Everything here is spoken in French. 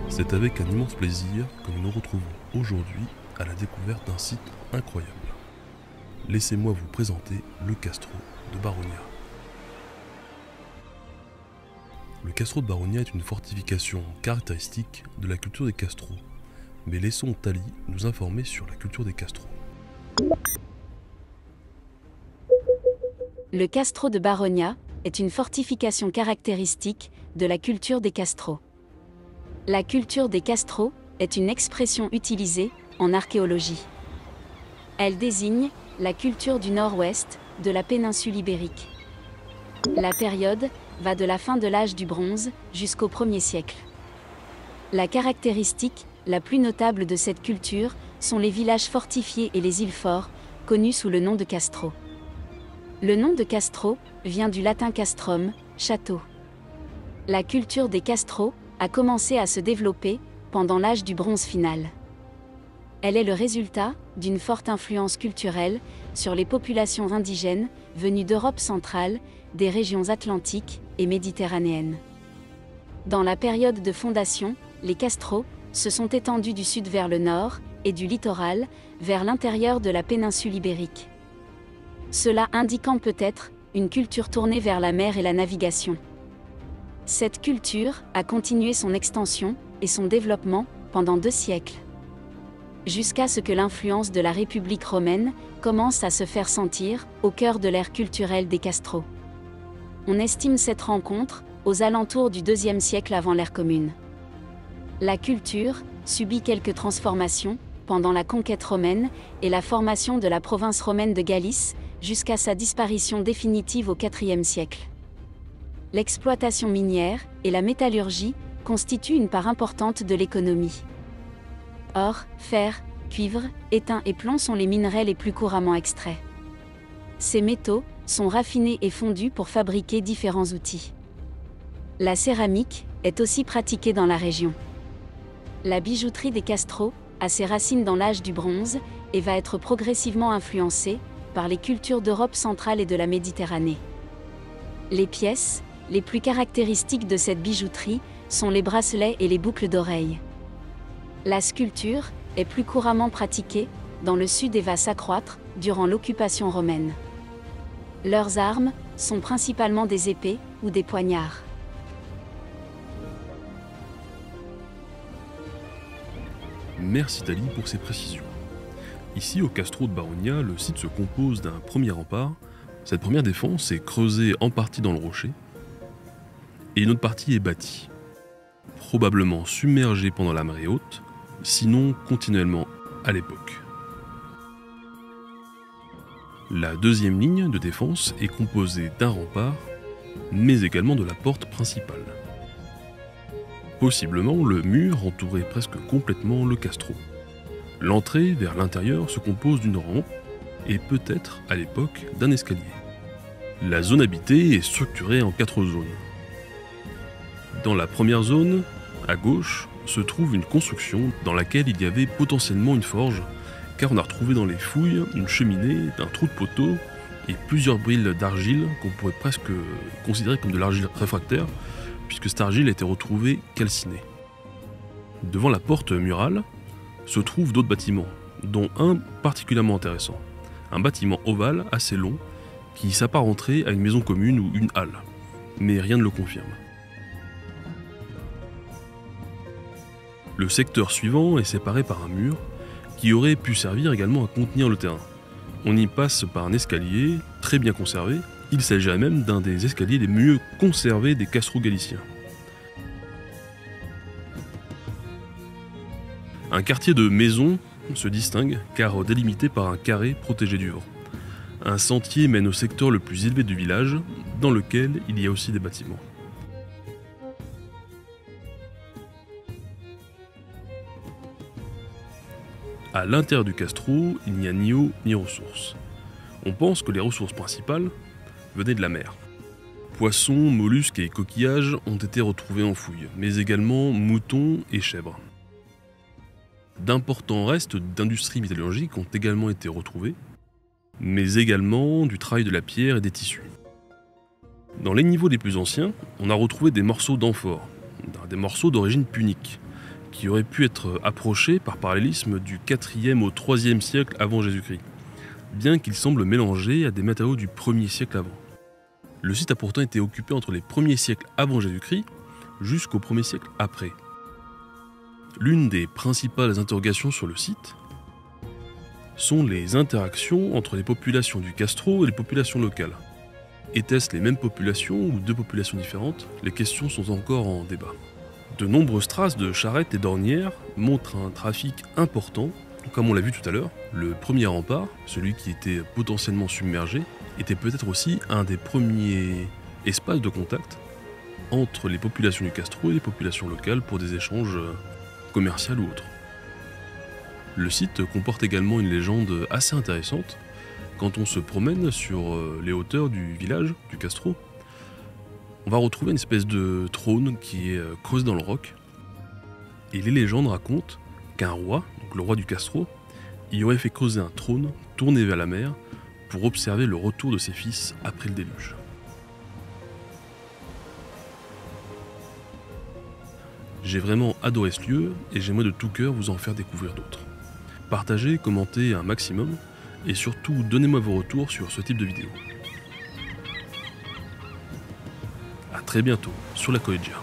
C'est avec un immense plaisir que nous nous retrouvons aujourd'hui à la découverte d'un site incroyable. Laissez-moi vous présenter le Castro de Baronia. Le Castro de Baronia est une fortification caractéristique de la culture des Castro. Mais laissons Tali nous informer sur la culture des Castro. Le Castro de Baronia est une fortification caractéristique de la culture des Castro. La culture des Castro est une expression utilisée en archéologie. Elle désigne la culture du nord-ouest de la péninsule ibérique. La période va de la fin de l'âge du bronze jusqu'au 1er siècle. La caractéristique la plus notable de cette culture sont les villages fortifiés et les îles forts, connus sous le nom de Castro. Le nom de Castro vient du latin castrum, château. La culture des Castro a commencé à se développer pendant l'âge du bronze final. Elle est le résultat d'une forte influence culturelle sur les populations indigènes venues d'Europe centrale, des régions atlantiques et méditerranéennes. Dans la période de fondation, les Castro se sont étendus du sud vers le nord et du littoral vers l'intérieur de la péninsule ibérique. Cela indiquant peut-être une culture tournée vers la mer et la navigation. Cette culture a continué son extension et son développement pendant 2 siècles. Jusqu'à ce que l'influence de la République romaine commence à se faire sentir au cœur de l'ère culturelle des Castro. On estime cette rencontre aux alentours du 2e siècle avant l'ère commune. La culture subit quelques transformations pendant la conquête romaine et la formation de la province romaine de Galice jusqu'à sa disparition définitive au 4e siècle. L'exploitation minière et la métallurgie constituent une part importante de l'économie. Or, fer, cuivre, étain et plomb sont les minerais les plus couramment extraits. Ces métaux sont raffinés et fondus pour fabriquer différents outils. La céramique est aussi pratiquée dans la région. La bijouterie des Castro a ses racines dans l'âge du bronze et va être progressivement influencée par les cultures d'Europe centrale et de la Méditerranée. Les pièces les plus caractéristiques de cette bijouterie sont les bracelets et les boucles d'oreilles. La sculpture est plus couramment pratiquée dans le sud et va s'accroître durant l'occupation romaine. Leurs armes sont principalement des épées ou des poignards. Merci Tali pour ces précisions. Ici au Castro de Baronia, le site se compose d'un premier rempart. Cette première défense est creusée en partie dans le rocher et une autre partie est bâtie, probablement submergée pendant la marée haute, sinon continuellement à l'époque. La deuxième ligne de défense est composée d'un rempart, mais également de la porte principale. Possiblement, le mur entourait presque complètement le Castro. L'entrée vers l'intérieur se compose d'une rampe et peut-être, à l'époque, d'un escalier. La zone habitée est structurée en 4 zones. Dans la première zone, à gauche, se trouve une construction dans laquelle il y avait potentiellement une forge, car on a retrouvé dans les fouilles une cheminée, un trou de poteau et plusieurs brilles d'argile qu'on pourrait presque considérer comme de l'argile réfractaire, puisque cette argile a été retrouvée calcinée. Devant la porte murale se trouvent d'autres bâtiments, dont un particulièrement intéressant, un bâtiment ovale assez long qui s'apparenterait à une maison commune ou une halle, mais rien ne le confirme. Le secteur suivant est séparé par un mur qui aurait pu servir également à contenir le terrain. On y passe par un escalier très bien conservé. Il s'agirait même d'un des escaliers les mieux conservés des Castro galiciens. Un quartier de maisons se distingue car délimité par un carré protégé du vent. Un sentier mène au secteur le plus élevé du village, dans lequel il y a aussi des bâtiments. À l'intérieur du Castro, il n'y a ni eau ni ressources. On pense que les ressources principales venaient de la mer. Poissons, mollusques et coquillages ont été retrouvés en fouille, mais également moutons et chèvres. D'importants restes d'industrie métallurgique ont également été retrouvés, mais également du travail de la pierre et des tissus. Dans les niveaux les plus anciens, on a retrouvé des morceaux d'amphores, des morceaux d'origine punique, qui auraient pu être approchés par parallélisme du 4e au 3e siècle avant Jésus-Christ, bien qu'ils semblent mélangés à des matériaux du 1er siècle avant. Le site a pourtant été occupé entre les 1er siècles avant Jésus-Christ jusqu'au 1er siècle après. L'une des principales interrogations sur le site sont les interactions entre les populations du Castro et les populations locales. Étaient-ce les mêmes populations ou deux populations différentes? Les questions sont encore en débat. De nombreuses traces de charrettes et d'ornières montrent un trafic important. Comme on l'a vu tout à l'heure, le premier rempart, celui qui était potentiellement submergé, était peut-être aussi un des premiers espaces de contact entre les populations du Castro et les populations locales pour des échanges commerciaux ou autres. Le site comporte également une légende assez intéressante. Quand on se promène sur les hauteurs du village, du Castro, on va retrouver une espèce de trône qui est creusé dans le roc. Et les légendes racontent qu'un roi, donc le roi du Castro, y aurait fait creuser un trône tourné vers la mer pour observer le retour de ses fils après le déluge. J'ai vraiment adoré ce lieu et j'aimerais de tout cœur vous en faire découvrir d'autres. Partagez, commentez un maximum et surtout donnez-moi vos retours sur ce type de vidéo. A très bientôt sur la Collegia.